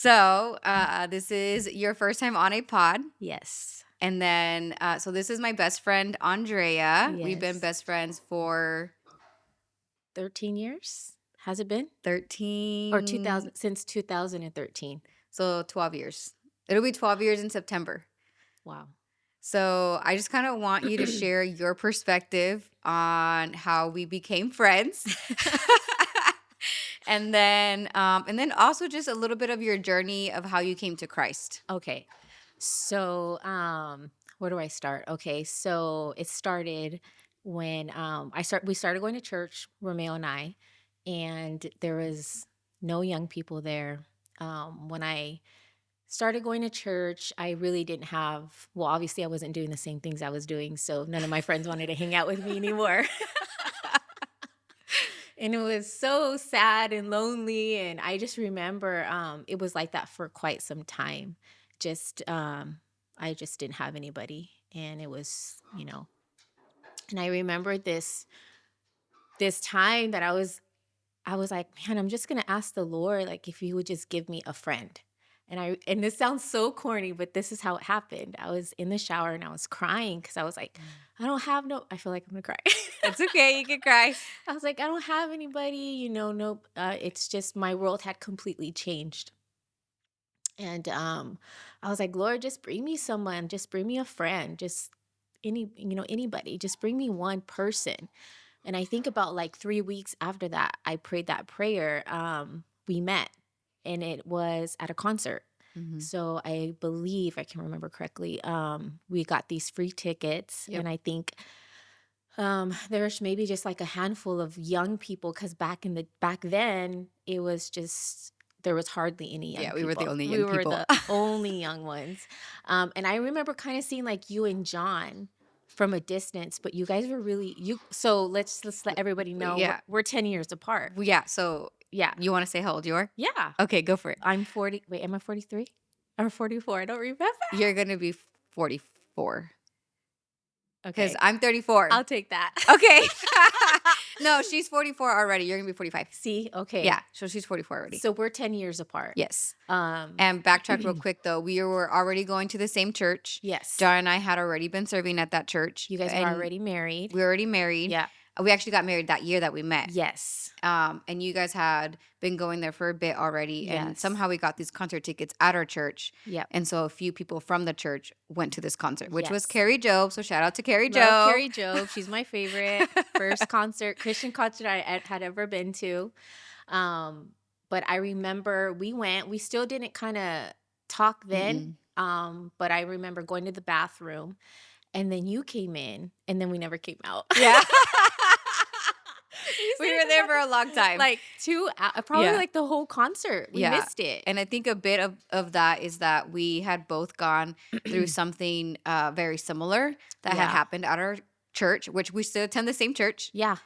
This is your first time on a pod. Yes. And then, so this is my best friend, Andrea. We've been Yes. best friends for 13 years? Has it been? 13, Or 2000 since 2013. so 12 years. It'll be 12 years in September. Wow. So I just kind of want you to share your perspective on how we became friends. And then also just a little bit of your journey of how you came to Christ. Okay. So, where do I start? Okay, so it started when we started going to church, Romeo and I, and there was no young people there. When I started going to church, I really didn't have, well, obviously I wasn't doing the same things I was doing, so none of my friends wanted to hang out with me anymore. And it was so sad and lonely. And I just remember it was like that for quite some time. Just, I just didn't have anybody. And it was, and I remember this time that I was like, man, I'm just gonna ask the Lord, like, if he would just give me a friend. And this sounds so corny, but this is how it happened. I was in the shower and I was crying because I was like, I feel like I'm gonna cry. It's okay, you can cry. I was like, I don't have anybody, nope. It's just my world had completely changed. And I was like, Lord, just bring me someone, just bring me a friend, just anybody, just bring me one person. And I think about like 3 weeks after that, I prayed that prayer. We met and it was at a concert. Mhm. So I believe I can remember correctly. We got these free tickets, Yep. and I think there's maybe just like a handful of young people because back then it was just there was hardly any young Yeah, people. we were the only We young were people. the only young ones. And I remember kind of seeing like you and John from a distance, but you guys were really you. So let's let everybody know Yeah. we're 10 years apart. Well, yeah, so Yeah, you want to say how old you are? yeah. Okay, go for it. I'm 40. Wait, am I 43? I'm 44. I don't remember. You're going to be 44 because Okay, I'm 34. I'll take that. Okay. No, she's 44 already. You're going to be 45. See, okay. Yeah, so she's 44 already. So we're 10 years apart. Yes. Um. And backtrack real quick, though. We were already going to the same church. Yes. John and I had already been serving at that church. You guys were already married. We were already married. Yeah. We actually got married that year that we met. Yes. And you guys had been going there for a bit already. And Yes. somehow we got these concert tickets at our church. Yep. And so a few people from the church went to this concert, which was Yes. Carrie Job. So shout out to Carrie Love Job. Carrie Job. She's my favorite. First Christian concert I had ever been to. But I remember we still didn't kind of talk then. But I remember going to the bathroom and then you came in and then we never came out. Yeah. We We were there for a long time. like probably Yeah. like the whole concert. We Yeah. missed it. And I think a bit of that is that we had both gone through something very similar that had Yeah. happened at our church, which we still attend the same church. Yeah.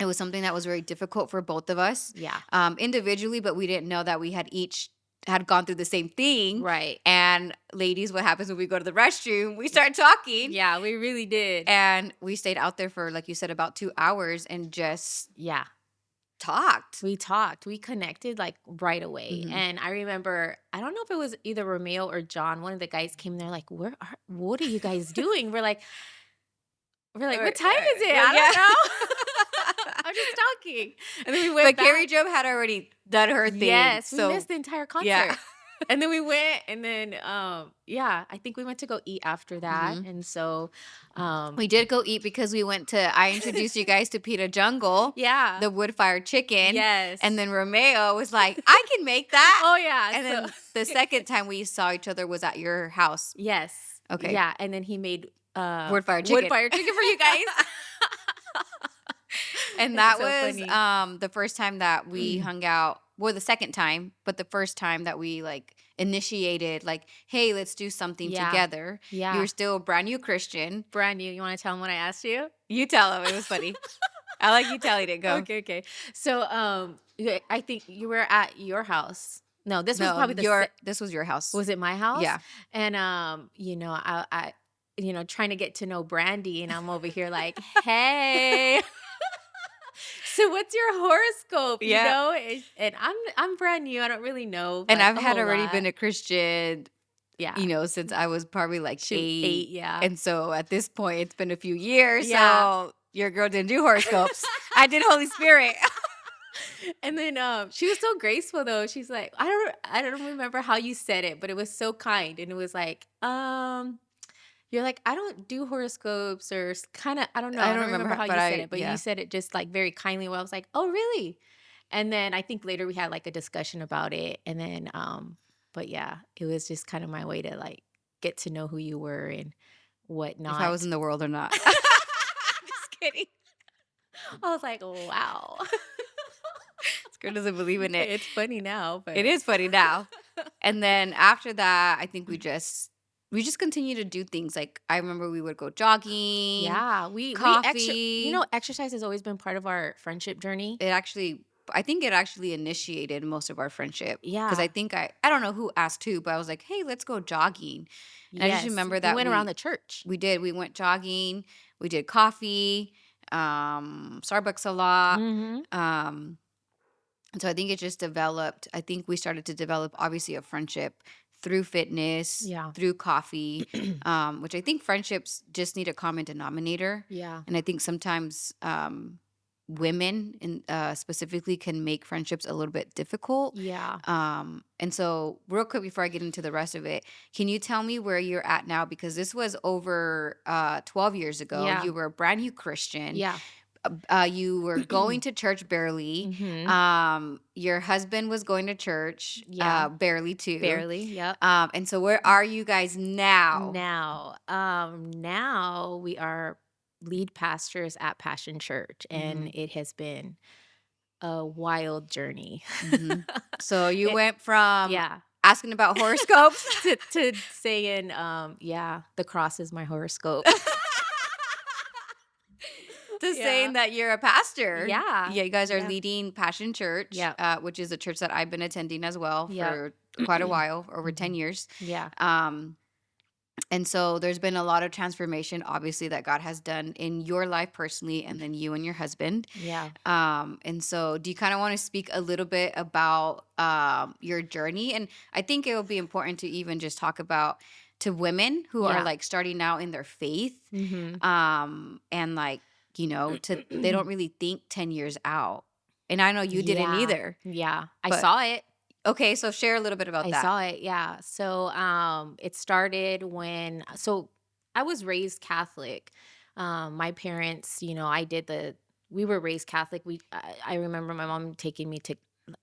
It was something that was very difficult for both of us Yeah. individually, but we didn't know that we had each had gone through the same thing. Right. And ladies, what happens when we go to the restroom? We start talking. Yeah, we really did. And we stayed out there for, like you said, about 2 hours and just Yeah. talked. We talked. We connected like right away. Mhm. And I remember, I don't know if it was either Romeo or John. One of the guys came there like, what are you guys doing? We're like, what time is it? I don't know. I'm just talking. And then we went But back. Carrie Job had already done her thing. Yes, we so missed the entire concert. yeah. And then we went, and then I think we went to go eat after that. Mhm. And so We did go eat because I introduced you guys to Pita Jungle, yeah. the wood fired chicken. Yes. And then Romeo was like, I can make that. Oh yeah. And then the second time we saw each other was at your house. Yes. Okay. Yeah, and then he made Wood fired chicken. for you guys. And It's that so was funny. the first time that we hung out. Well, the second time, but the first time that we like initiated, like, hey, let's do something Yeah. together. Yeah. You were still a brand new Christian. Brand new. You want to tell him what I asked you? You tell him. It was funny. I like you telling it. Go. Okay. So I think you were at your house. No, this was No, probably this was your house. was it my house? Yeah. And I trying to get to know Brandy, and I'm over here like, hey. So what's your horoscope, you Yeah. know? And I'm brand new. I don't really know And like I've a had whole already lot. been a Christian, Yeah. since I was probably like Shoot, 8, 8. yeah. And so at this point, it's been a few years. Yeah. So your girl didn't do horoscopes. I did Holy Spirit. And then she was so graceful though. She's like, I don't remember how you said it, but it was so kind. And it was like, you're like, I don't do horoscopes or kind of, I don't know. I I don't don't remember remember how, how but you said it, but you yeah. said it just like very kindly. Where I was like, oh, really? And then I think later we had like a discussion about it. And then, but yeah, it was just kind of my way to like get to know who you were and If I was whatnot. in the world or not. Just kidding. I was like, wow. This girl doesn't believe in it. It's funny now, It but is funny now. And then after that, I think we just continue to do things. Like I remember we would go jogging, yeah, we extra. coffee. Exercise has always been part of our friendship journey. I think it actually initiated most of our friendship because I Yeah. think I don't know who asked who, but I was like, hey, let's go jogging. And I just Yes, remember we that went around we the church. we did. We went jogging. We did coffee, Starbucks a lot. Mhm. Um, and so I think it just developed. I think we started to develop obviously a friendship through fitness, Yeah. through coffee, which I think friendships just need a common denominator. Yeah. And I think sometimes women specifically can make friendships a little bit difficult. Yeah. And so, real quick before I get into the rest of it, can you tell me where you're at now? Because this was over 12 years ago. Yeah. You were a brand new Christian. Yeah. You were going to church barely. Mhm. Your husband was going to church Yeah. barely too. Barely, yep. And so, where are you guys now? Now we are lead pastors at Passion Church, and Hmm. it has been a wild journey. Hmm. So, you It went from yeah. asking about horoscopes To saying, yeah, the cross is my horoscope. to Yeah. saying that you're a pastor. Yeah. Yeah, you guys are Yeah. leading Passion Church, Yep. which is a church that I've been attending as well Yep. for quite a while, over 10 Mhm. years. Yeah. Um, and so there's been a lot of transformation, obviously, that God has done in your life personally, and then you and your husband. Yeah. And so, do you kind of want to speak a little bit about your journey? And I think it will be important to even just talk about to women who are Yeah. like starting out in their faith, Mhm. and like to they don't really think 10 years out. And I know you didn't Yeah. either, Yeah. I but saw it. okay, so share a little bit about I that. saw it, yeah. So, it started when I was raised Catholic. My parents, we were raised Catholic. I remember my mom taking me to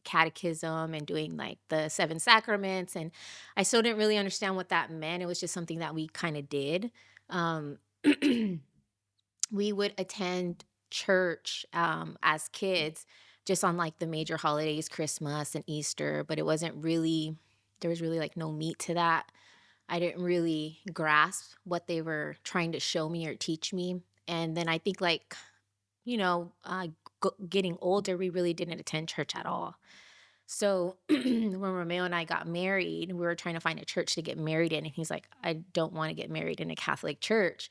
catechism and doing like the 7 sacraments, and I still didn't really understand what that meant. It was just something that we kind of did. Um, we would attend church as kids just on like the major holidays, Christmas and Easter, but it wasn't really, there was really like no meat to that. I didn't really grasp what they were trying to show me or teach me. And then I think like, you know, uh, getting older, we really didn't attend church at all. So when Romeo and I got married, we were trying to find a church to get married in. And he's like, I don't want to get married in a Catholic church.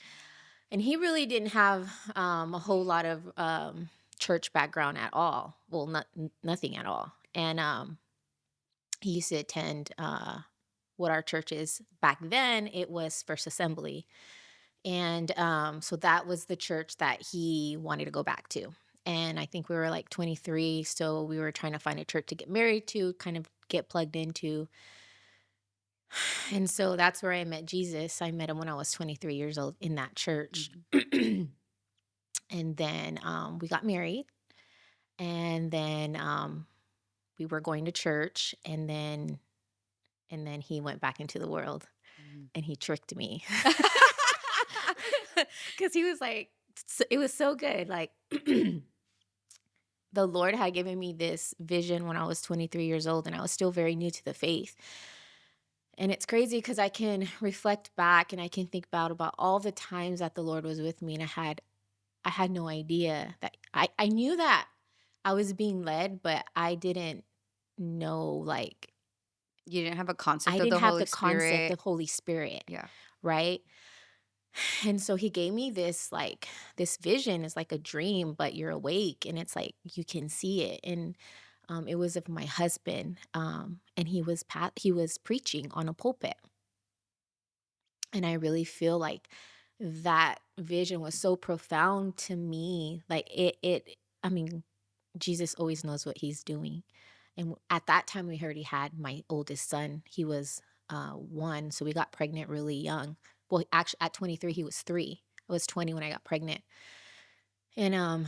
And he really didn't have a whole lot of church background at all. Well, nothing at all. And he used to attend what our church is back then. It was First Assembly, and so that was the church that he wanted to go back to. And I think we were like 23, so we were trying to find a church to get married to, kind of get plugged into. And so that's where I met Jesus. I met him when I was 23 years old in that church. Mhm. And then we got married, and then we were going to church, and then he went back into the world, Mhm. and he tricked me. Because he was like, it was so good. Like, the Lord had given me this vision when I was 23 years old, and I was still very new to the faith. And it's crazy because I can reflect back and I can think about all the times that the Lord was with me, and I had no idea that I knew that I was being led, but I didn't know, like, You didn't have a I concept of didn't the have Holy the concept Spirit. of Holy Spirit, Yeah. right? And so he gave me this like this vision. It's like a dream, but you're awake and it's like you can see it. And it was of my husband, and he was preaching on a pulpit. And I really feel like that vision was so profound to me. Like I mean, Jesus always knows what he's doing. And at that time, we already had my oldest son. He was 1. So we got pregnant really young. Well, actually, at 23, he was 3. I was 20 when I got pregnant. And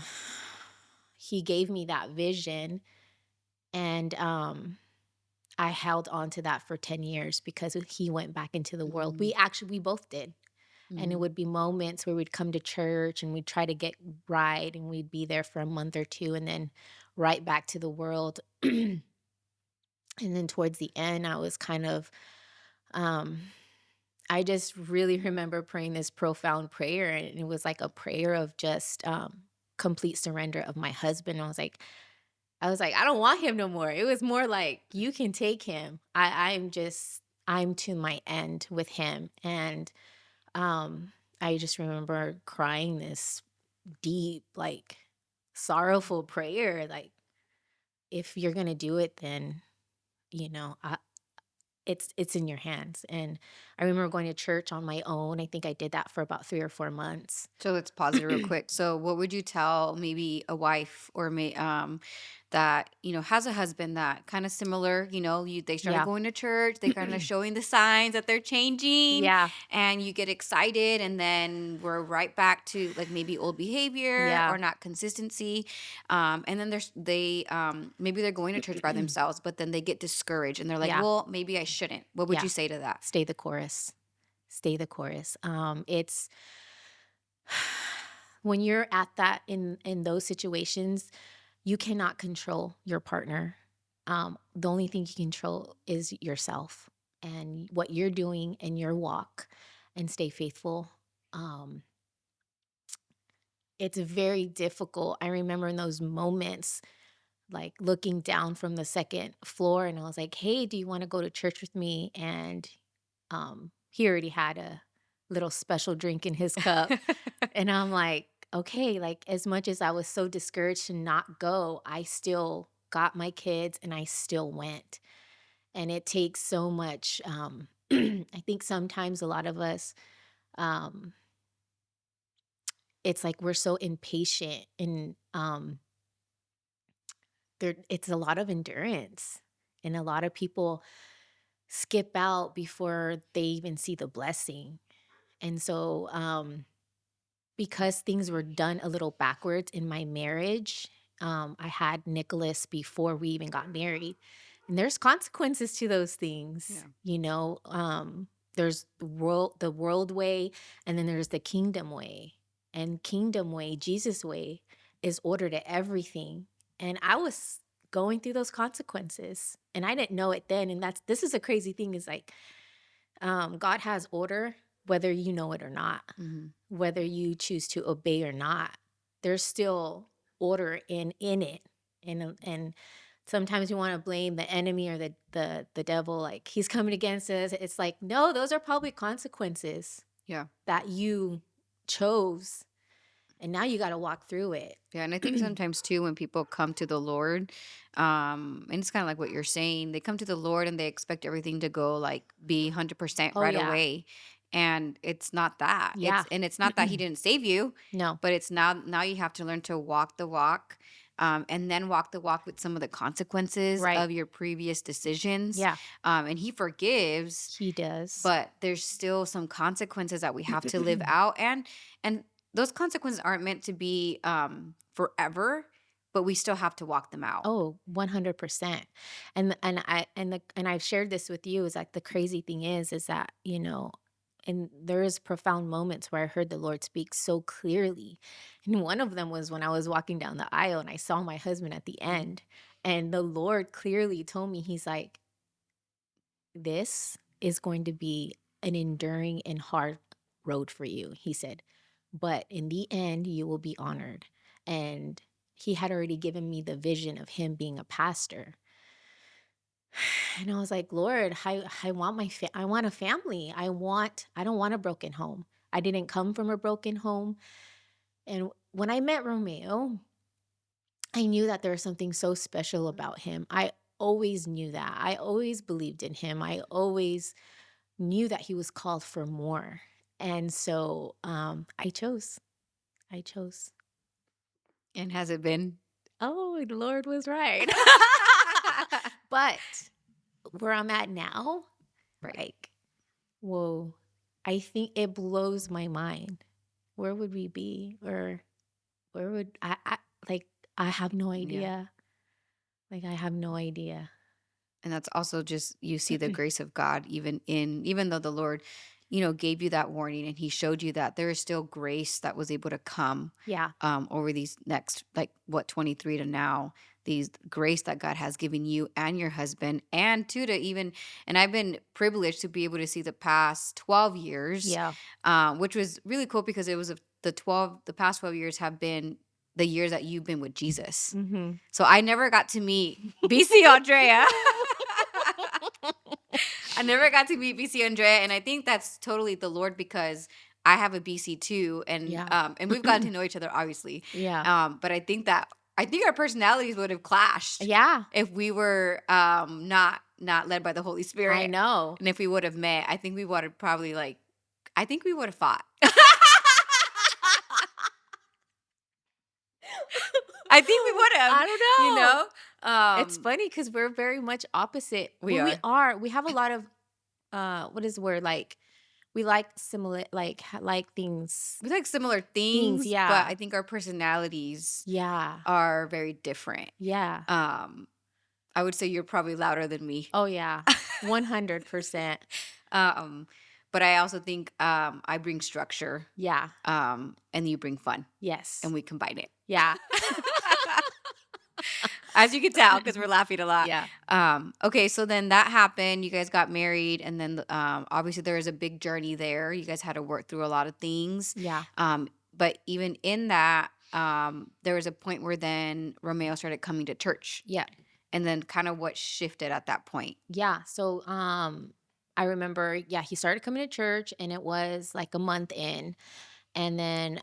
he gave me that vision. And I held on to that for 10 years because he went back into the world. Mm, We both did. And it mhm, would be moments where we'd come to church and we'd try to get right and we'd be there for a month or 2 and then right back to the world. And then towards the end, I was kind of, um, I just really remember praying this profound prayer. And it was like a prayer of just complete surrender of my husband. I was like, I don't want him no more. It was more like, you can take him. I'm to my end with him. And I just remember crying this deep, like, sorrowful prayer, like, "If you're gonna do it, then, you know, it's in your hands." And I remember going to church on my own. I think I did that for about 3 or 4 months. So let's pause it real quick. So what would you tell maybe a wife or that, has a husband that kind of similar, they started Yeah. going to church, they kind of showing the signs that they're changing Yeah. and you get excited and then we're right back to like maybe old behavior Yeah. or not consistency. And then maybe they're going to church by themselves, but then they get discouraged and they're like, Yeah. well, maybe I shouldn't. What would Yeah. you say to that? Stay the chorus. Stay the chorus. It's when you're at that in those situations, you cannot control your partner. The only thing you control is yourself and what you're doing in your walk, and stay faithful. Um, it's very difficult. I remember in those moments, like looking down from the second floor, and I was like, "Hey, do you want to go to church with me?" And he already had a little special drink in his cup, and I'm like, okay, like as much as I was so discouraged to not go, I still got my kids and I still went. And it takes so much. I think sometimes a lot of us, um, it's like we're so impatient and it's a lot of endurance. And a lot of people skip out before they even see the blessing. And so, because things were done a little backwards in my marriage. I had Nicholas before we even got married. And there's consequences to those things, Yeah. you know. There's the world way, and then there's the kingdom way. And kingdom way, Jesus way, is order to everything. And I was going through those consequences. And I didn't know it then. And this is a crazy thing, is like God has order whether you know it or not, Hmm. whether you choose to obey or not. There's still order in it. And sometimes you want to blame the enemy or the devil, like he's coming against us. It's like, no, those are probably consequences Yeah. that you chose, and now you got to walk through it. Yeah, and I think sometimes too when people come to the Lord, and it's kind of like what you're saying, they come to the Lord and they expect everything to go like be 100% Oh right yeah. away, and it's not that. Yeah. It's not that He didn't save you, No. but it's now you have to learn to walk the walk, and then walk the walk with some of the consequences Right. of your previous decisions, Yeah. and He forgives, He does. but there's still some consequences that we have to live out, and those consequences aren't meant to be forever, but we still have to walk them out. Oh, 100%. And I've shared this with you, is like the crazy thing is that, and there is profound moments where I heard the Lord speak so clearly. And one of them was when I was walking down the aisle and I saw my husband at the Mhm. end, and the Lord clearly told me, he's like, "This is going to be an enduring and hard road for you." He said, "But in the end, you will be honored." And he had already given me the vision of him being a pastor. And I was like, "Lord, I want I want a family. I don't want a broken home. I didn't come from a broken home. And when I met Romeo, I knew that there was something so special about him. I always knew that. I always believed in him. I always knew that he was called for more. And so I chose. I chose. And has it been? Oh, the Lord was right. But where I'm at now, Right. like, whoa, I think it blows my mind. Where would we be? Or where would I like, I have no Yeah. idea. Like, I have no idea. And that's also just you see the grace of God even though the Lord, gave you that warning and he showed you that there is still grace that was able to come Yeah. over these next like what 23 to now, these grace that God has given you and your husband and too to even and I've been privileged to be able to see the past 12 years, Yeah. which was really cool because it was the past 12 years have been the years that you've been with Jesus. Mhm. So I never got to meet BC Andrea. I never got to meet BC Andrea, and I think that's totally the Lord because I have a BC too, Yeah. and we've gotten to know each other obviously. Yeah. But I think our personalities would have clashed Yeah. if we were not led by the Holy I Spirit, know. and if we would have met, I think we would have probably like I think we would have fought. I think we would have, I don't you know. know. It's funny because 'cause we're very much opposite. We Well, we are. are. We have a lot of, what is the word? Like, we like similar like, like We like similar things, things, but yeah. I think our personalities Yeah. are very different. Yeah. Um, I would say you're probably louder than me. Oh, yeah. 100%. um, but I also think I bring structure, Yeah. and you bring fun, Yes. and we combine it. Yeah. As you can tell, because we're laughing a lot. Yeah. Okay, so then that happened. You guys got married, and then obviously there was a big journey there. You guys had to work through a lot of things. Yeah. But even in that, there was a point where then Romeo started coming to church, Yeah. and then kind of what shifted at that point. Yeah. So, I remember, yeah, he started coming to church and it was like a month in. And then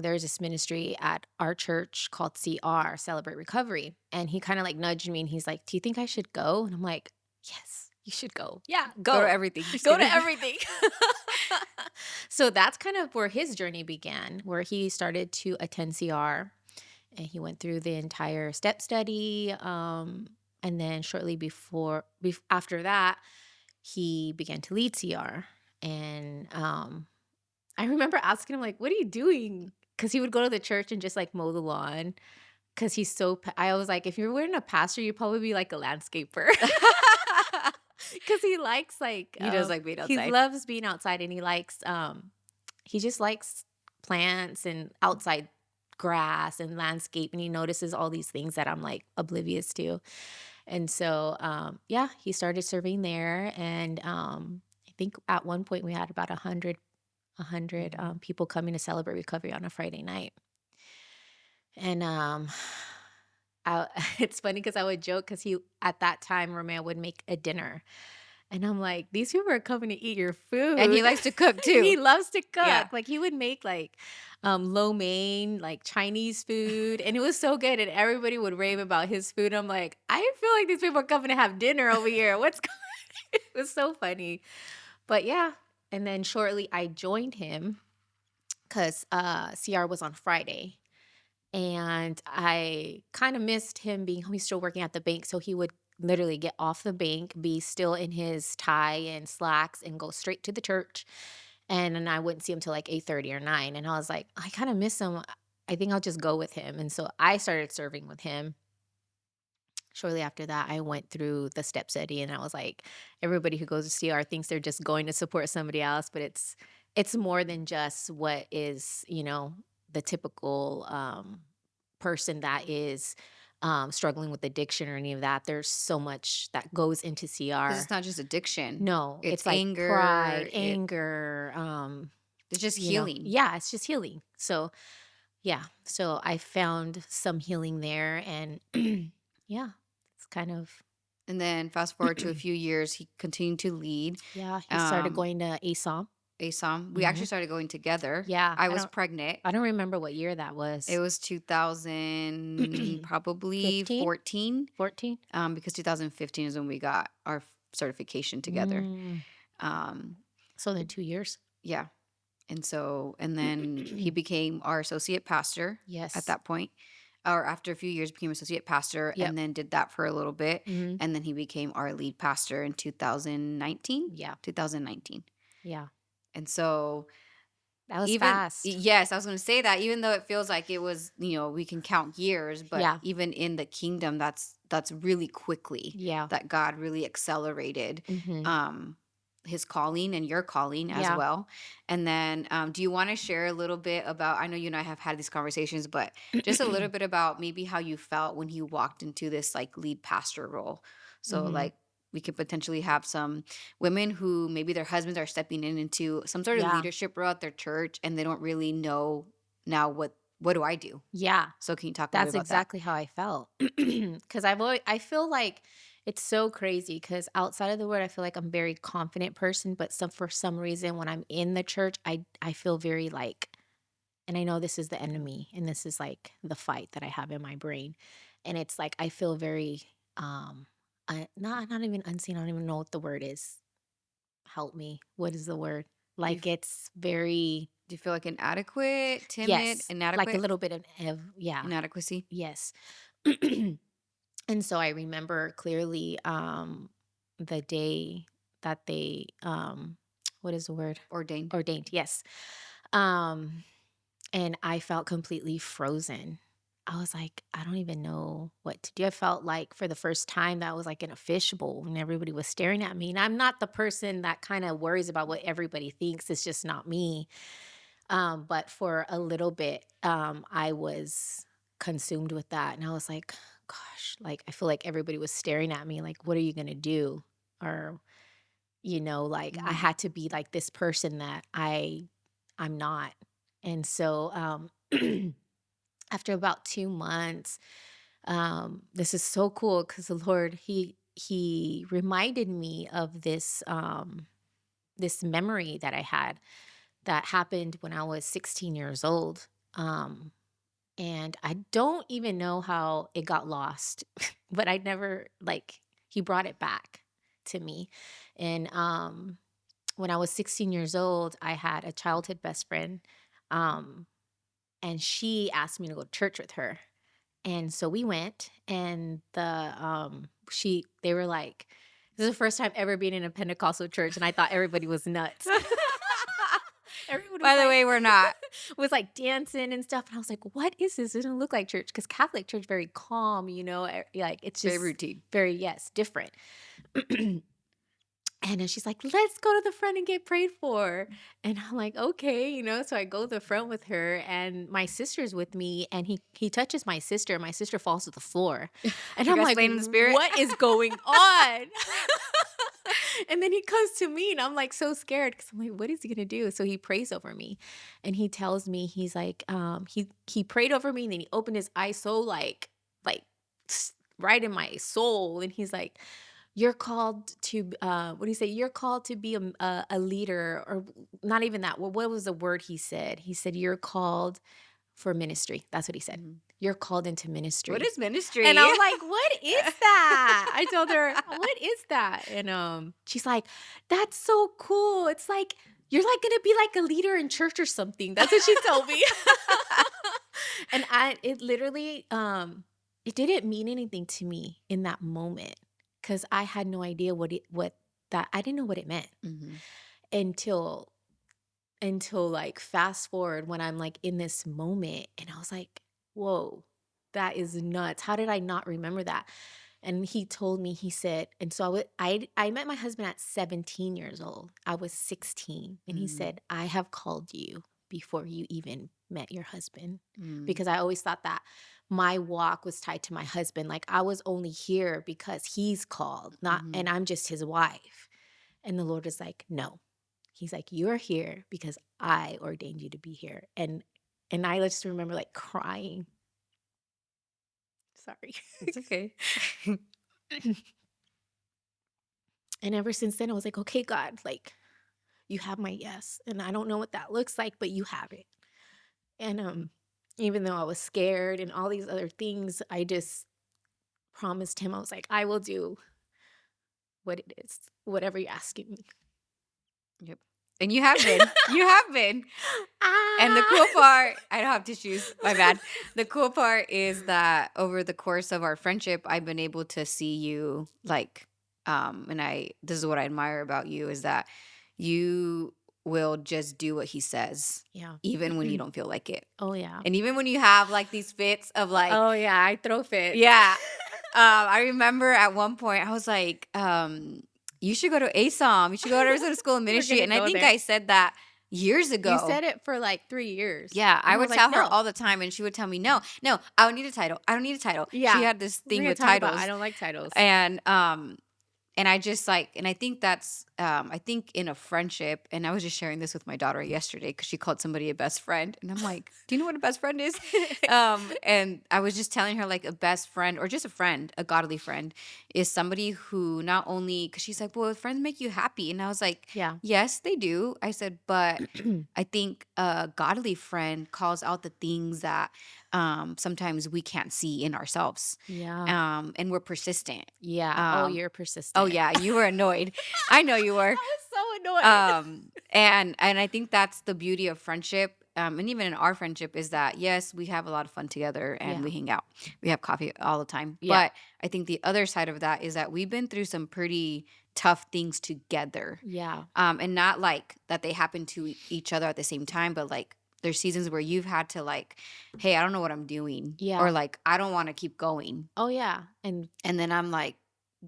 there's this ministry at our church called CR, Celebrate Recovery. And he kind of like nudged me and he's like, "Do you think I should go?" And I'm like, "Yes, you should go. Yeah, Go to go. everything. Just Go to kidding. everything." So that's kind of where his journey began, where he started to attend CR and he went through the entire step study. And then shortly after that, he began to lead CR. And I remember asking him, like, "What are you doing?" Because he would go to the church and just like mow the lawn. Because he's so, I was like, if you weren't a pastor, you'd probably be like a landscaper. Because he likes like, He does like being he outside. loves being outside and he likes, he just likes plants and outside grass and landscape. And he notices all these things that I'm like oblivious to. And so, yeah, he started serving there. And I think at one point we had about 100 Mhm. people coming to celebrate recovery on a Friday night. And it's funny because I would joke because he at that time Romeo would make a dinner, and I'm like, these people are coming to eat your And he food. likes to cook He too. loves to Yeah. cook. Like he would make like lo mein, like Chinese food, and it was so good. And everybody would rave about his food. I'm like, I feel like these people are coming to have dinner over here. What's going? It was so funny, but yeah. And then shortly I joined him because CR was on Friday. And I kind of missed him being home. He's still working at the bank. So he would literally get off the bank, be still in his tie and slacks, and go straight to the church. And then I wouldn't see him till like 8:30 or 9. And I was like, I kind of miss him. I think I'll just go with him. And so I started serving with him. Shortly after that, I went through the step study and I was like, everybody who goes to CR thinks they're just going to support somebody else, but it's more than just what is, the typical person that is struggling with addiction or any of that. There's so much that goes into 'Cause CR. it's not just addiction. No, It's it's like anger, pride, anger, it's just healing. yeah, it's just healing. So yeah, so I found some healing there and yeah, it's kind of, And then fast forward to a few years, he continued to lead. yeah, he started Um, going to ASOM. ASOM. We actually Mhm. started going together. Yeah, I was pregnant. I don't remember what year that It was. was 2000, probably 15? 14, 14? because 2015 is when we got our certification together. Mm. Um, So then 2 years? yeah. And then he became our associate pastor at Yes. that point, or after a few years became associate pastor Yep. and then did that for a little bit. Mhm. And then he became our lead pastor in 2019, Yeah. 2019. Yeah. And so That was even fast. yes, I was going to say that even though it feels like it was, we can count years, but Yeah. even in the kingdom, that's really quickly Yeah. that God really accelerated Mhm. um his calling and your calling as Yeah. well. And then do you want to share a little bit about, I know you and I have had these conversations, but just a little bit about maybe how you felt when you walked into this like lead pastor role. So Mhm. like we could potentially have some women who maybe their husbands are stepping into some sort of Yeah. leadership role at their church and they don't really know now what do I do? Yeah. So can you talk a little That's bit about that? exactly how I felt. Because I feel like it's so crazy. Because outside of the word, I feel like I'm a very confident person, but for some reason, when I'm in the church, I feel very like, and I know this is the enemy, and this is like the fight that I have in my brain, and it's like I feel very, not even unseen, I don't even know what the word is. Help me. What is the word? Do you Like, it's very, do you feel like inadequate, timid, yes, like a inadequate, little bit of yeah, inadequacy, yes. And so I remember clearly, the day that they, what is the word? ordained? Ordained, yes. Um, and I felt completely frozen. I was like, I don't even know what to do. I felt like for the first time that I was like in a fishbowl and everybody was staring at me. And I'm not the person that kind of worries about what everybody thinks. It's just not me. But for a little bit, I was consumed with that. And I was like, gosh, like I feel like everybody was staring at me, like, what are you gonna do? Or, like I Mhm. had to be like this person that I'm not. And so after about 2 months, this is so cool because the Lord, He reminded me of this memory that I had that happened when I was 16 years old. And I don't even know how it got lost, but I never like he brought it back to me. And when I was 16 years old, I had a childhood best friend. Um, and she asked me to go to church with her. And so we went and they were like, this is the first time ever being in a Pentecostal church, and I thought everybody was nuts. Everyone was By the like way, we're not. was like dancing and stuff. And I was like, what is this? It doesn't look like church. Because Catholic church very calm, like it's Very just routine. very, yes, different. And then she's like, let's go to the front and get prayed for. And I'm like, okay, so I go to the front with her and my sister's with me and he touches my sister. And my sister falls to the floor. And You I'm guys like, playing in the spirit? what is going on? And then he comes to me and I'm like so scared because I'm like, what is he gonna do? So he prays over me and he tells me, he's like, he prayed over me and then he opened his eyes so like right in my soul. And he's like, you're called to what do you say? You're called to be a leader, or not even that. What was the word he said? He said, you're called for ministry. That's what he said. Mhm. You're called into What ministry. is And ministry? I was like, "What is that?" I told her, "What is that?" And, she's like, "That's so cool. It's like you're, like, gonna be, like, a leader in church or something." That's what she told me. And it literally, it didn't mean anything to me in that moment because I had no idea what that I didn't know what it meant Mhm. until like fast forward when I'm like in this moment and I was like, whoa, that is nuts. How did I not remember that? And he told me, he said, and so I met my husband at 17 years old. I was 16. And he Mm, said, I have called you before you even met your husband. mm, Because I always thought that my walk was tied to my husband. Like I was only here because he's called, not, and mhm. I'm just his wife. And the Lord is like, no. He's like, "You're here because I ordained you to be here." And I just remember like crying. Sorry. It's okay. And ever since then I was like, "Okay, God, like You have my yes, and I don't know what that looks like, but you have it." And, even though I was scared and all these other things, I just promised him, I was like, "I will do what it is, whatever you're asking me." Yep. And you have been. You have been. And the Ah. cool part, I don't have tissues. My bad. The cool part is that over the course of our friendship, I've been able to see you like, and this is what I admire about you is that you will just do what he says, Yeah. even when you don't feel like it. Oh, yeah. And even when you have like these fits of like, Oh, yeah, I throw fits. yeah. I remember at one point I was like, you should go to ASOM. You should go to Arizona School of We're Ministry. gonna And I go think there. I said that years You ago. said it for, like, 3 years, Yeah, I and I was would like, tell her "No." all the time, and she would tell me, "No, no, I don't need a title. I don't need a title." She Yeah. had this We're thing gonna with talk about I titles, don't like titles. and I just like, and I think that's, I think in a friendship, and I was just sharing this with my daughter yesterday because she called somebody a best friend, and I'm like, "Do you know what a best friend is?" And I was just telling her like a best friend or just a friend, a godly friend, is somebody who not only because she's like, "Well, friends make you happy," and I was like, Yeah. "Yes, they do." I said, "But." I think a godly friend calls out the things that sometimes we can't see in ourselves, Yeah. and we're persistent. Yeah. Oh, Um, you're oh persistent. yeah, you were annoyed. I know you were. I was so annoyed. And I think that's the beauty of friendship. And even in our friendship is that yes, we have a lot of fun together and Yeah. we hang out. We have coffee all the time. Yeah. But I think the other side of that is that we've been through some pretty tough things together. Yeah. And not like that they happen to each other at the same time, but like there's seasons where you've had to like, hey, I don't know what I'm doing. Or Yeah. like, I don't want to keep going. Oh, yeah. And And then I'm like,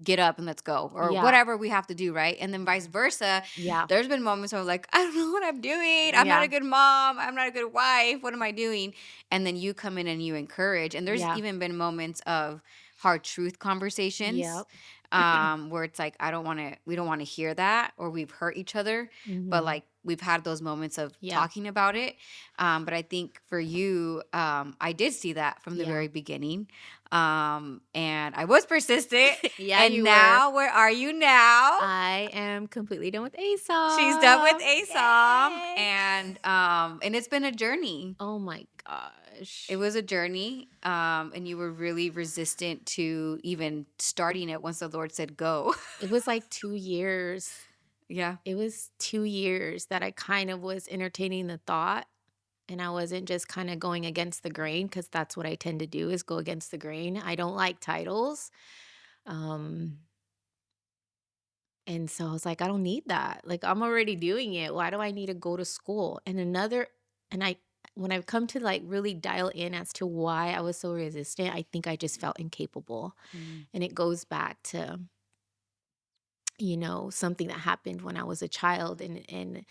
get up and let's go, or yeah. whatever we have to do, right? And then vice versa. Yeah. There's been moments where I'm like, I don't know what I'm doing. I'm not Yeah. a good mom. I'm not a good wife. What am I doing? And then you come in and you encourage. And there's Yeah. even been moments of hard truth conversations, Yep. where it's like, we don't want to hear that, or we've hurt each other. But Mhm. like, we've had those moments of Yeah. talking about it. But I think for you, I did see that from the Yeah. very beginning. And I was persistent. Yeah, And you were. now, where are you now? I am completely done with She's done with ASOM. ASOM, Yay. and it's been a journey. Oh my gosh. It was a journey, and you were really resistant to even starting it once the Lord said go. It was like 2 years. Yeah. It was 2 years that I kind of was entertaining the thought, and I wasn't just kinda going against the grain because that's what I tend to do is go against the grain. I don't like titles, um, and so I was like, "I don't need that. Like, I'm already doing it. Why do I need to go to school?" And I when I've come to, like, really dial in as to why I was so resistant, I think I just felt incapable, Mm. and it goes back to, something that happened when I was a child, and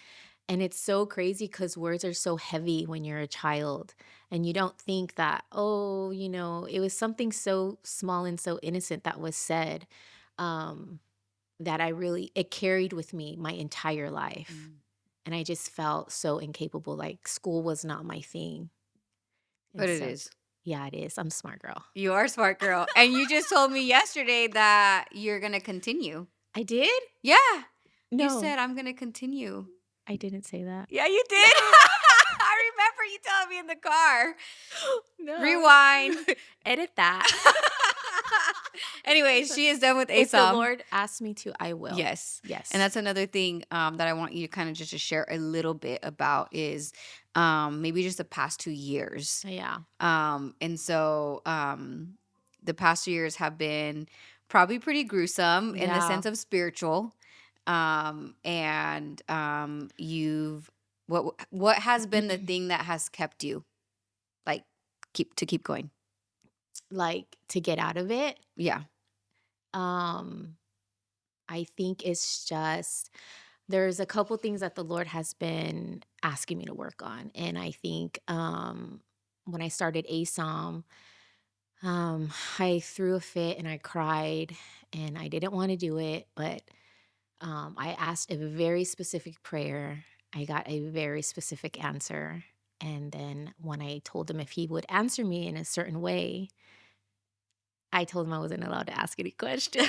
it's so crazy because words are so heavy when you're a child, and you don't think that, oh, it was something so small and so innocent that was said, um, that it carried with me my entire life. Mm. And I just felt so incapable, like school was not my thing. And But it so, is. yeah, it is. I'm a smart girl. You are a smart girl. And you just told me yesterday that you're going to continue. I did? Yeah. You No, said, I'm going to continue. I didn't say that. Yeah, you did. I remember you telling me in the car. No. Rewind. Edit that. Anyways, she is done with If the ASOM. Lord asks me to, I will. Yes. Yes. And that's another thing that I want you to kind of just to share a little bit about is maybe just the past 2 years. Yeah. And so the past 2 years have been probably pretty gruesome in the Yeah. sense of spiritual. And you've what has been the thing that has kept you like keep going? Like to get out of it. Yeah. Um, I think it's just there's a couple things that the Lord has been asking me to work on. And I think when I started ASOM, I threw a fit and I cried and I didn't want to do it, but I asked a very specific prayer. I got a very specific answer. And then when I told him if he would answer me in a certain way, I told him I wasn't allowed to ask any questions.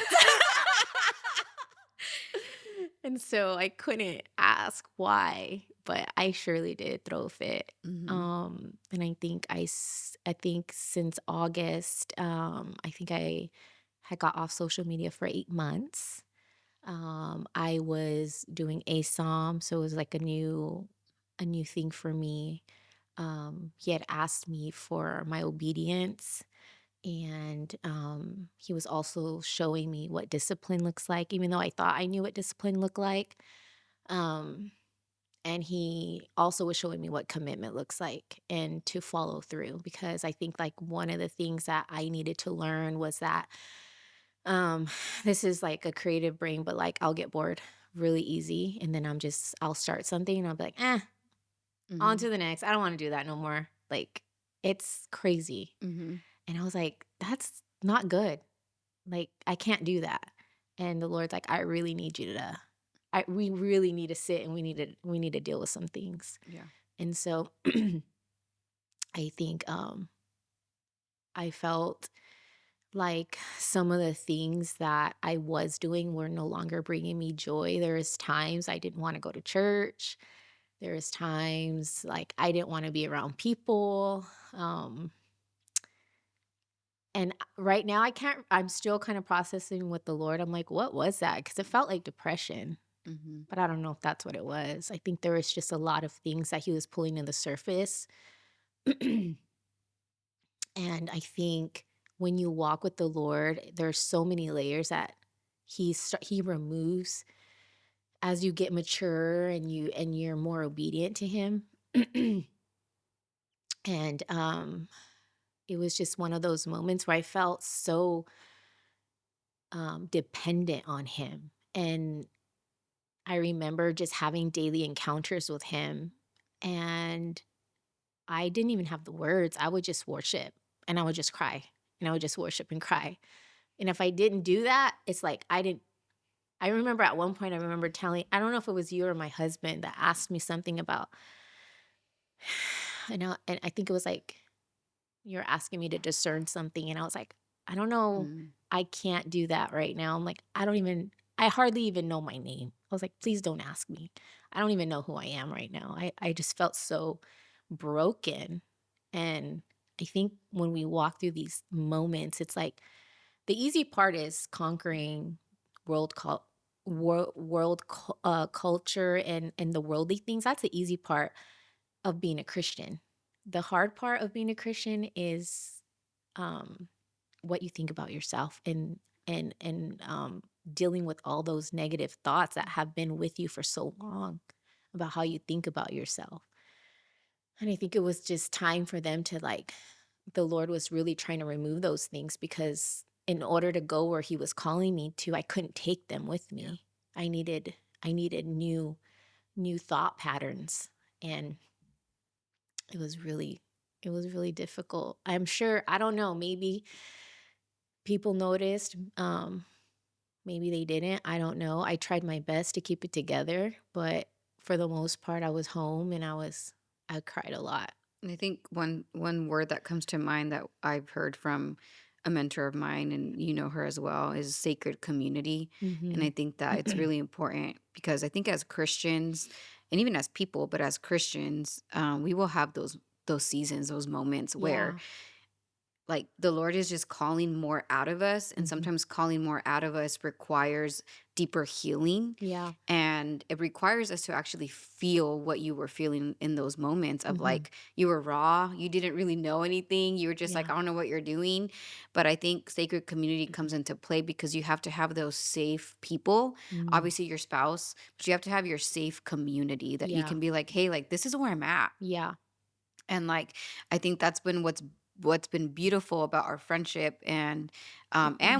And so I couldn't ask why, but I surely did throw a fit. Mhm. And I think since August, I think I had got off social media for 8 months. I was doing ASOM, so it was like a new thing for me. He had asked me for my obedience, and he was also showing me what discipline looks like, even though I thought I knew what discipline looked like. Um, and he also was showing me what commitment looks like and to follow through, because I think like one of the things that I needed to learn was that um this is like a creative brain, but like I'll get bored really easy, and then I'll start something and I'll be like, on Mhm. to the next. I don't want to do that no more. Like, it's crazy. Mhm. And I was like, that's not good. Like, I can't do that. And the Lord's like, I really need you to we really need to sit, and we need to deal with some things. Yeah. And so I think I felt like some of the things that I was doing were no longer bringing me joy. There was times I didn't want to go to church. There was times like I didn't want to be around people. Um And right now I'm still kind of processing with the Lord. I'm like, "What was that?" Because it felt like depression, Mhm. but I don't know if that's what it was. I think there was just a lot of things that he was pulling to the surface. And I think when you walk with the Lord, there's so many layers that he removes as you get mature and you're more obedient to him. And it was just one of those moments where I felt so dependent on him. And I remember just having daily encounters with him, and I didn't even have the words. I would just worship, and I would just cry, and I would just worship and cry. And if I didn't do that, it's like I didn't. I remember at one point, I remember telling, I don't know if it was you or my husband that asked me something about, and I think it was like, you're asking me to discern something, and I was like, "I don't know. Mm. I can't do that right now." I'm like, I hardly even know my name." I was like, "Please don't ask me. I don't even know who I am right now." I just felt so broken, and I think when we walk through these moments, it's like the easy part is conquering world cul culture and the worldly things. That's the easy part of being a Christian. The hard part of being a Christian is um, what you think about yourself, and dealing with all those negative thoughts that have been with you for so long about how you think about yourself. And I think it was just time for them to like, the Lord was really trying to remove those things, because in order to go where he was calling me to, I couldn't take them with Yeah. me. I needed new thought patterns, and it was really it was really difficult. I'm sure, I don't know, maybe people noticed, maybe they didn't, I don't know. I tried my best to keep it together, but for the most part, I was home and I cried a lot. And I think one word that comes to mind that I've heard from a mentor of mine, and you know her as well, is sacred community. And I Mhm. think that it's really important because I think as Christians, and even as people, but as Christians, we will have those seasons, those moments where Yeah. like the Lord is just calling more out of us, and Mhm. sometimes calling more out of us requires deeper healing. Yeah. And it requires us to actually feel what you were feeling in those moments of Mhm. like you were raw, you didn't really know anything, you were just like, Yeah. I don't know what you're doing. But I think sacred community comes into play because you have to have those safe people, Mm. obviously your spouse, but you have to have your safe community that you Yeah. can be like, hey, like this is where I'm at. Yeah. And like I think that's been what's been beautiful about our friendship. And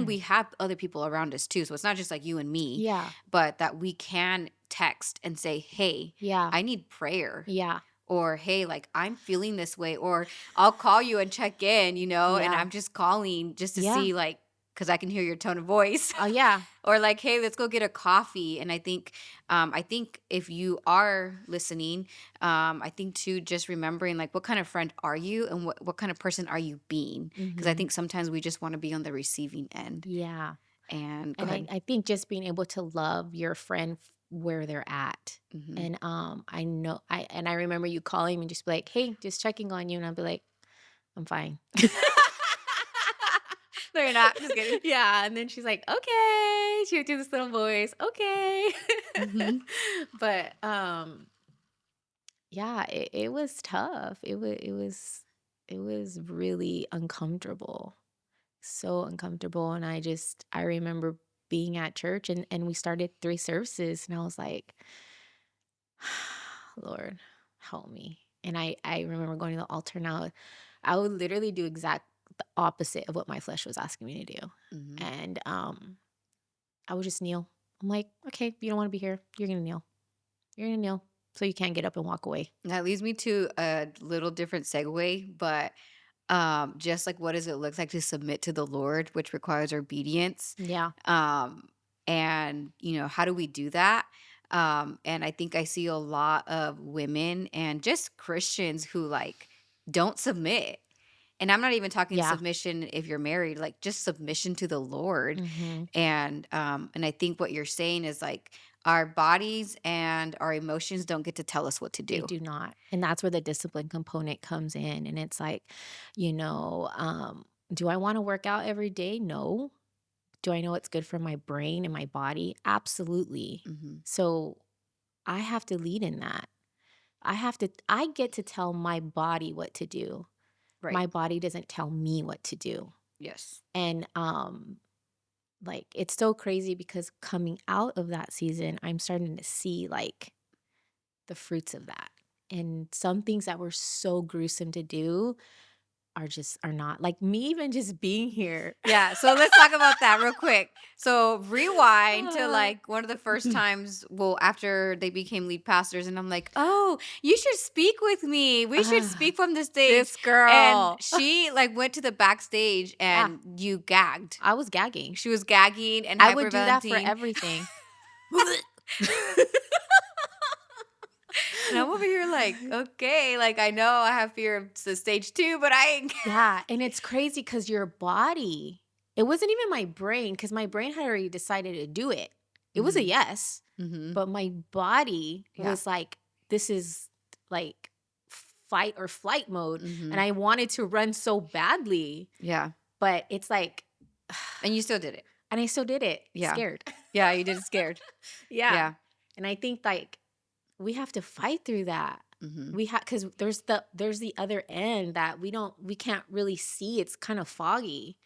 we have other people around us too, so it's not just like you and me, Yeah. but that we can text and say, hey, Yeah. I need prayer, Yeah. or hey, like I'm feeling this way, or I'll call you and check in, and Yeah. I'm just calling just to Yeah. see, like, because I can hear your tone of voice. Oh, yeah. Or like, hey, let's go get a coffee. And I think if you are listening, I think too, just remembering like what kind of friend are you, and what kind of person are you being? Because I Mhm. think sometimes we just want to be on the receiving end. Yeah. And go And ahead. I think just being able to love your friend where they're at. Mhm. And I remember you calling me just be like, "Hey, just checking on you." And I'll be like, "I'm fine." No, you're not. Just kidding. Yeah, and then she's like, "Okay." She would do this little voice, "Okay." Mhm. But, yeah, it was tough. It was really uncomfortable. So uncomfortable, and I remember being at church, and we started 3 services, and I was like, "Lord, help me." And I remember going to the altar, and I would literally do exact the opposite of what my flesh was asking me to do. Mhm. And, I would just kneel. I'm like, "Okay, you don't wanna be here. You're gonna kneel. You're gonna kneel so you can't get up and walk away." That leads me to a little different segue, but just like what does it look like to submit to the Lord, which requires obedience. Yeah. Um, and how do we do that? And I think I see a lot of women and just Christians who like don't submit. And I'm not even talking Yeah. submission if you're married, like just submission to the Lord. Mhm. And I think what you're saying is like our bodies and our emotions don't get to tell us what to They do. do not. And that's where the discipline component comes in. And it's like, do I want to work out every day? No. Do I know it's good for my brain and my body? Absolutely. Hmm. So I have to lead in that. I get to tell my body what to do. Right. My body doesn't tell me what to do. Yes. And like it's so crazy because coming out of that season, I'm starting to see like the fruits of that. And some things that were so gruesome to do are not like me even just being here. Yeah, so let's talk about that real quick. So rewind to Uh, like one of the first times, well, after they became lead pastors, and I'm like, oh, you should speak with me. We should uh, speak from the stage. this And girl. she like went to the backstage Yeah, and you gagged. I was gagging. She was gagging and I would do that for hyperventilating. everything. And I'm over here like, okay, like I know I have fear of the stage two, but I ain't. Yeah, and it's crazy because your body, it wasn't even my brain because my brain had already decided to do it. It was a Hmm. yes, Hmm. but my body Yeah. was like, this is like fight or flight mode. And Hmm. I wanted to run so badly, Yeah. but it's like, And you still did it. and I still did it Yeah. scared. Yeah, you did it scared. Yeah. Yeah. And I think like we have to fight through that. Hmm. We have because there's the other end that we can't really see. It's kind of foggy.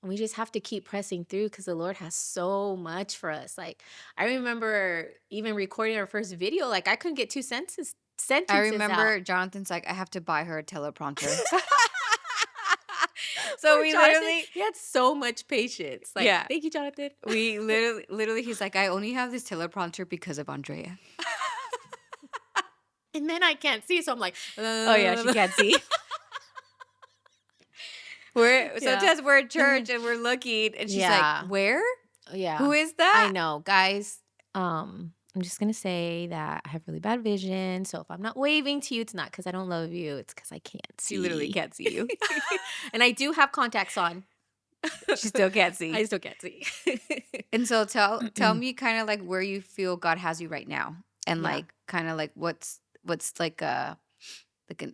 And we just have to keep pressing through because the Lord has so much for us. Like I remember even recording our first video, like I couldn't get two I sentences out. remember Jonathan's like, I have to buy her a teleprompter. So Poor we Jonathan, literally, he had so much patience. Like, yeah, thank you, Jonathan. we literally, he's like, I only have this teleprompter because of Andrea. And then I can't see, so I'm like, Oh yeah, she can't see. We're yeah. sometimes we're at church and we're looking, and she's like, Yeah. where? Yeah. Who is I that? know, guys. I'm just gonna say that I have really bad vision. So if I'm not waving to you, it's not because I don't love you. It's because I can't She literally see. can't see you. And I do have contacts on. She still can't I see. still can't see. And so tell me kind of like where you feel God has you right now, and Yeah. like kind of like what's like an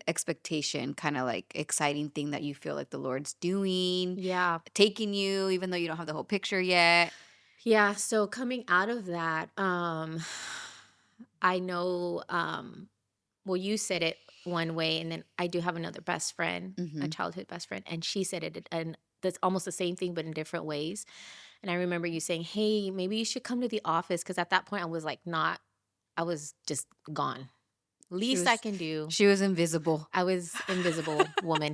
expectation, kind of like exciting thing that you feel like the Lord's doing, Yeah. taking you, even though you don't have the whole picture yet. Yeah. So coming out of that, I know well, you said it one way, and then I do have another best friend, a Hmm. childhood best friend, and she said it, and that's almost the same thing, but in different ways. And I remember you saying, "Hey, maybe you should come to the office," because at that point I was like, not, I was just gone. She Least I was can do. she was invisible. I was invisible woman.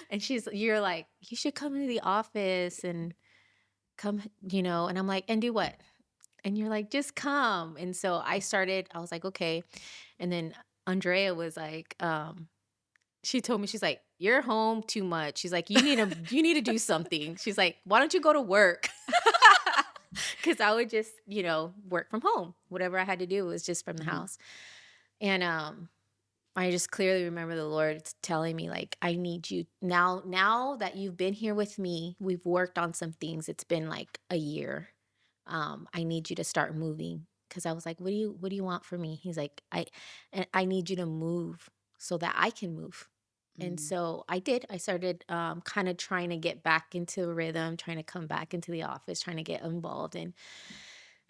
And you're like, you should come to the office and come, and I'm like, and do what? And you're like, just come. And so I was like, okay. And then Andrea was like, she told me, she's like, you're home too much. She's like, you need to do something. She's like, why don't you go to work? Because I would just, work from home. Whatever I had to do was just from the Hmm. house. And I just clearly remember the Lord telling me, like, I need you now. Now that you've been here with me, we've worked on some things. It's been like a year. I need you to start moving. Cause I was like, what do you want from me? He's like, I need you to move so that I can move. And Mm, so I did. I started kind of trying to get back into a rhythm, trying to come back into the office, trying to get involved. And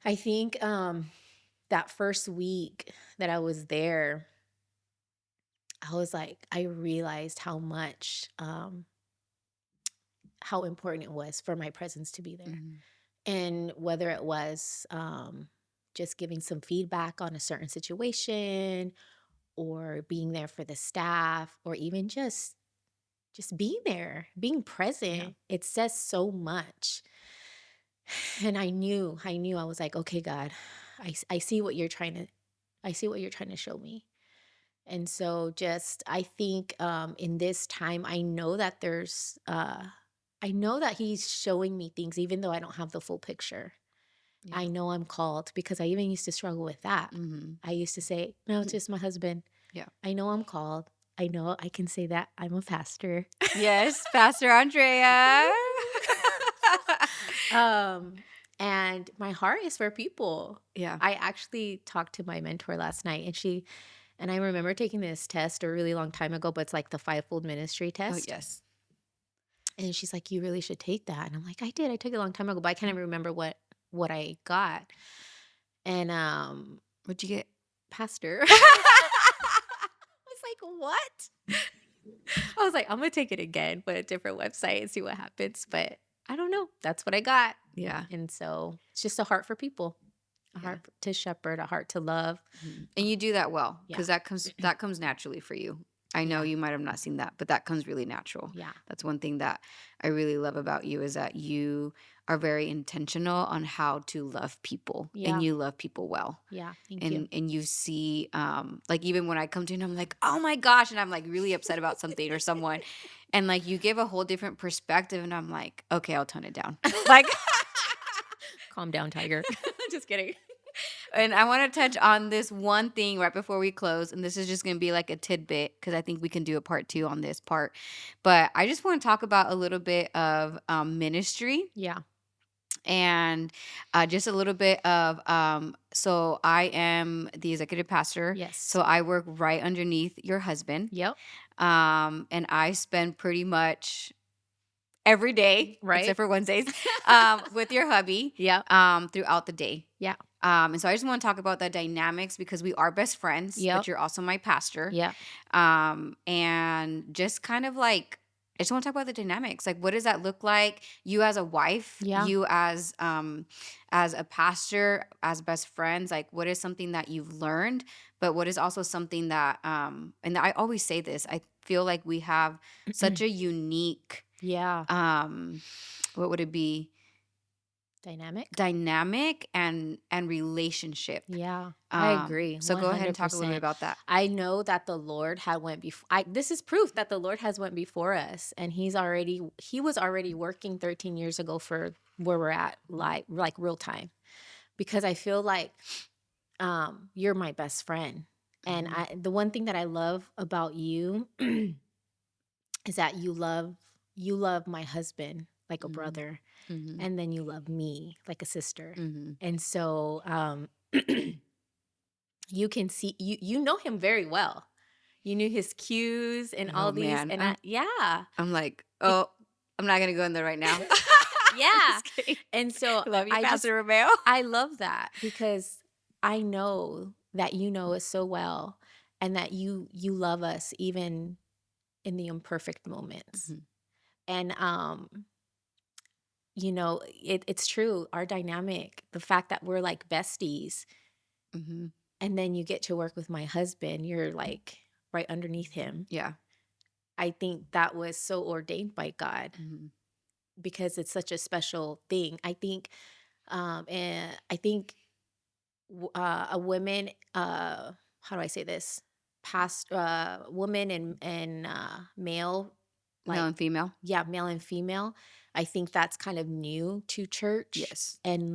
I think that first week that I was there, I was like, I realized how important it was for my presence to be there. mhm. And whether it was just giving some feedback on a certain situation, or being there for the staff, or even just being there, being Yeah. present, it says so much. And I knew I was like, okay, God, I see what you're trying to, I see what you're trying to show me. And so just I think in this time I know that he's showing me things even though I don't have the full picture. Yeah. I know I'm called because I even used to struggle with that. Mhm. I used to say, "No, it's just my husband." Yeah. I know I'm called. I know I can say that I'm a pastor. Yes, Pastor Andrea. um and my heart is for people. Yeah. I actually talked to my mentor last night, and I remember taking this test a really long time ago, but it's like the fivefold ministry Oh, test. yes. And she's like, "You really should take that." And I'm like, "I did. I took it a long time ago, but I can't even remember what I got." And What'd you get? pastor. I was like, "What?" I was like, "I'm gonna take it again, but a different website and see what happens." But I don't know. That's what I got. Yeah. And so it's just a heart for people, a Yeah. heart to shepherd, a heart to love. Mhm. And you do that well Yeah. because that comes naturally for you. I know Yeah. you might have not seen that, but that comes really natural. Yeah. That's one thing that I really love about you is that you are very intentional on how to love people and Yeah. you love people well. Yeah. Thank you. And you see like even when I come to you and I'm like, "Oh my gosh," and I'm like really upset about something or someone and like you give a whole different perspective and I'm like, "Okay, I'll tone it down." Like Calm down, tiger. Just kidding. and I want to touch on this one thing right before we close. And this is just going to be like a tidbit because I think we can do a part two on this part. But I just want to talk about a little bit of ministry Yeah. and just a little bit of. So I am the executive pastor. Yes. So I work right underneath your husband. Yep. And I spend pretty much every day, except Right. for Wednesdays, with your hubby Yep. throughout the day. Yeah. And so I just want to talk about the dynamics because we are best friends, but Yep. you're also my pastor. Yep. And just kind of like, I just want to talk about the dynamics. Like, what does that look like? You as a wife, Yeah. you as a pastor, as best friends. Like, what is something that you've learned? But what is also something that, and I always say this. I feel like we have such a unique, Yeah. what would it be? Dynamic. Dynamic and relationship. Yeah, I agree So go ahead and talk a little bit 100%. about that. I know that the Lord had went before. This is proof that the Lord has went before us, and he was already working 13 years ago for where we're at, like real time. Because I feel like you're my best friend, and Mhm, the one thing that I love about you is that you love my husband like a mhm, brother, mhm, and then you love me like a sister. mhm. And so you can see you know him very well. You knew his cues and Oh all these, man, and I'm yeah. I'm like, Be oh, I'm not gonna go in there right now. I'm yeah. just kidding. And so Love you, I just Pastor Romeo. I love that because I know that you know us so well, and that you love us even in the imperfect moments. Mhm, And it's true, our dynamic, the fact that we're like besties, mhm. and then you get to work with my husband, you're like right underneath him. Yeah. I think that was so ordained by God Mhm, because it's such a special thing. And I think a women, how do I say this? Past woman and male, male like and female. yeah, male and female. I think that's kind of new to church, Yes. and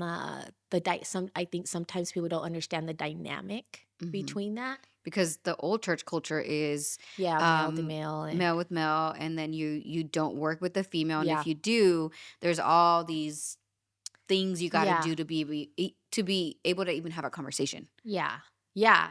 some I think sometimes people don't understand the dynamic Mhm. between that. Because the old church culture is Yeah, male to um male, and male with male and then you don't work with the female and if yeah, you do there's all these things you got to Yeah. do to be able to even have a conversation. Yeah. Yeah.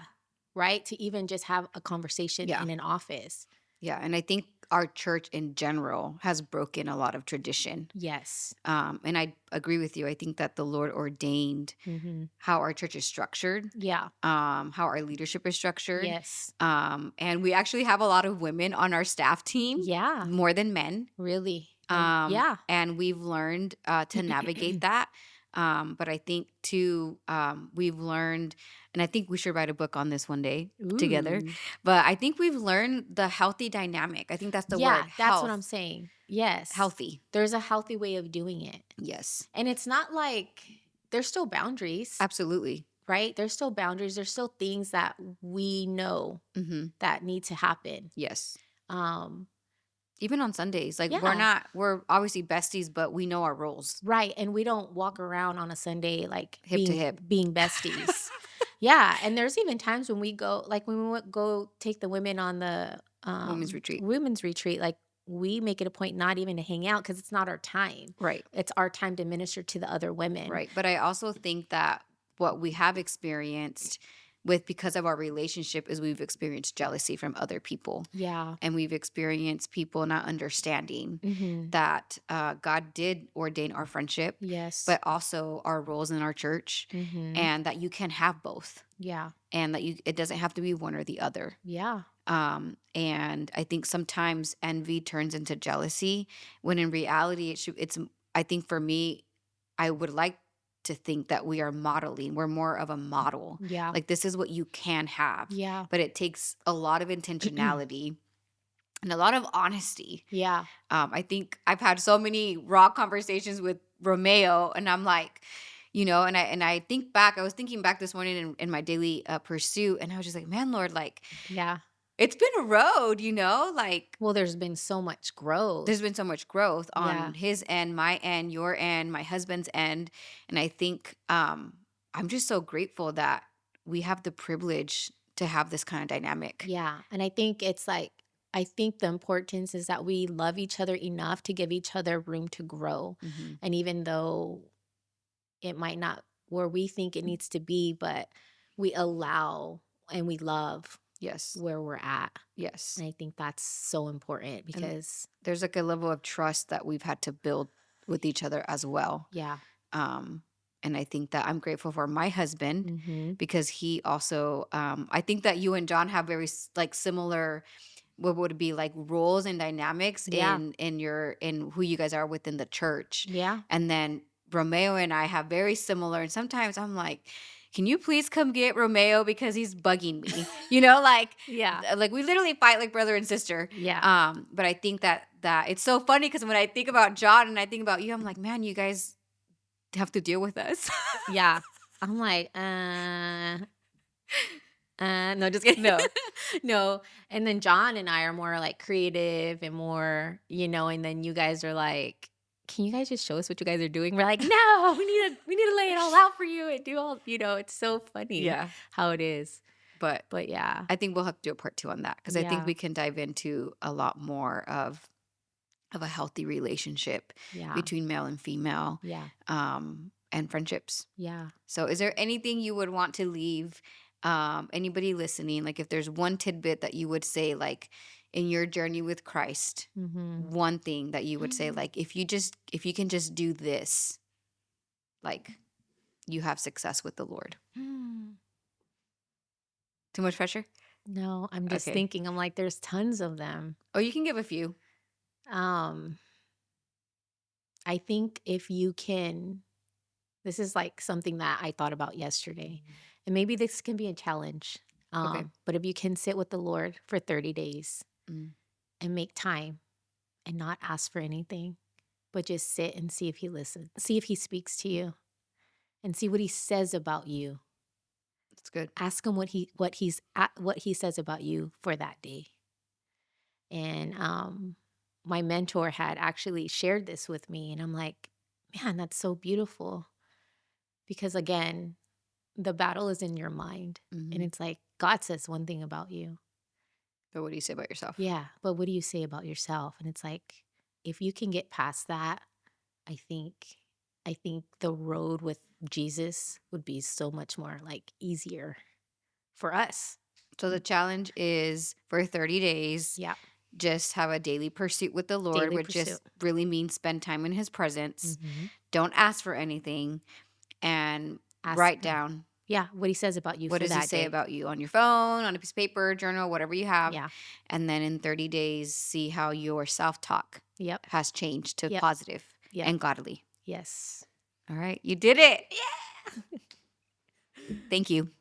Right? To even just have a conversation Yeah. in an office. Yeah, and I think our church in general has broken a lot of tradition. Yes. And I agree with you. I think that the Lord ordained Mhm. how our church is structured, Yeah. how our leadership is structured. Yes. And we actually have a lot of women on our staff team, Yeah. more than men. Really. Yeah. And we've learned to navigate that. But I think too, we've learned, and I think we should write a book on this one day together. Ooh. But I think we've learned the healthy dynamic. I think that's the word, Yeah, that's what I'm health, saying. Yes. healthy. There's a healthy way of doing it. Yes, And it's not like there's still boundaries, absolutely. right? There's still boundaries. There's still things that we know Hmm. that need to happen. Yes. Um, Even on Sundays, like yeah, we're obviously besties, but we know our roles, right. And we don't walk around on a Sunday like hip to hip. being besties. Yeah, and there's even times when we go, like when we go take the women on the Women's retreat. women's retreat, like we make it a point not even to hang out because it's not our time. Right. It's our time to minister to the other women. Right. But I also think that what we have experienced with because of our relationship is we've experienced jealousy from other people. Yeah. And we've experienced people not understanding Mm-hmm. that God did ordain our friendship, Yes. but also our roles in our church, Mm-hmm. and that you can have both, Yeah. and that it doesn't have to be one or the other. Yeah. And I think sometimes envy turns into jealousy when in reality it's I think for me, I would like to think that we are modeling. We're more of a model. Yeah. Like this is what you can have, Yeah. but it takes a lot of intentionality and a lot of honesty. Yeah. I think I've had so many raw conversations with Romeo, and I'm like, and I think back. I was thinking back this morning in my daily pursuit, and I was just like, man, Lord, like Yeah. it's been a road, like Well, there's been so much growth. there's been so much growth on Yeah. his end, my end, your end, my husband's end. And I think I'm just so grateful that we have the privilege to have this kind of dynamic. Yeah. And I think it's like, I think the importance is that we love each other enough to give each other room to grow. Hmm. And even though it might not where we think it needs to be, but we allow and we love Yes. where we're at. Yes. And I think that's so important And because, there's like a level of trust that we've had to build with each other as well. yeah. Um, and I think that I'm grateful for my husband Mm-hmm. because he also, I think that you and John have very like similar, what would it be like roles and dynamics Yeah. in who you guys are within the church. Yeah. And then Romeo and I have very similar, and sometimes I'm like, can you please come get Romeo because he's bugging me? Yeah. Like we literally fight like brother and sister. Yeah. But I think that it's so funny because when I think about John and I think about you, I'm like, man, you guys have to deal with us. Yeah. I'm like, no, just kidding. No. No. And then John and I are more like creative and more, and then you guys are like, can you guys just show us what you guys are doing? We're like, no, we need to lay it all out for you and do all, it's so funny Yeah. how it is. But But yeah. I think we'll have to do a part 2 on that because I think Yeah. we can dive into a lot more of a healthy relationship Yeah. between male and female, Yeah. and friendships. Yeah. So, is there anything you would want to leave anybody listening? Like, if there's one tidbit that you would say, like, in your journey with Christ, Mm-hmm. one thing that you would say, like, if you can just do this, like, you have success with the Lord. Too much pressure? No, I'm just Okay. thinking, I'm like, there's tons of them. Oh, you can give a few. Um, I think if you can, this is like something that I thought about yesterday, and maybe this can be a challenge. Okay. But if you can sit with the Lord for 30 days Mm, and make time and not ask for anything, but just sit and see if he listens, see if he speaks to you and see what he says about you. that's good. Ask him what he says about you for that day. And my mentor had actually shared this with me, and I'm like, man, that's so beautiful. Because again, the battle is in your mind. And Hmm. it's like, God says one thing about you. But what do you say about yourself? Yeah. But what do you say about yourself? And it's like, if you can get past that, I think I think the road with Jesus would be so much more, like, easier for us. So the challenge is for 30 days, Yeah, just have a daily pursuit with the Lord, daily which pursuit. just really means spend time in his presence. Mhm. Don't ask for anything and Ask write him. down Yeah, what he says about you what for does he that say day. about you on your phone, on a piece of paper, journal, whatever you have. Yeah. And then in 30 days, see how your self talk Yep. has changed to Yep. positive Yep. and godly. Yes. All right. You did it. Yeah. Thank you.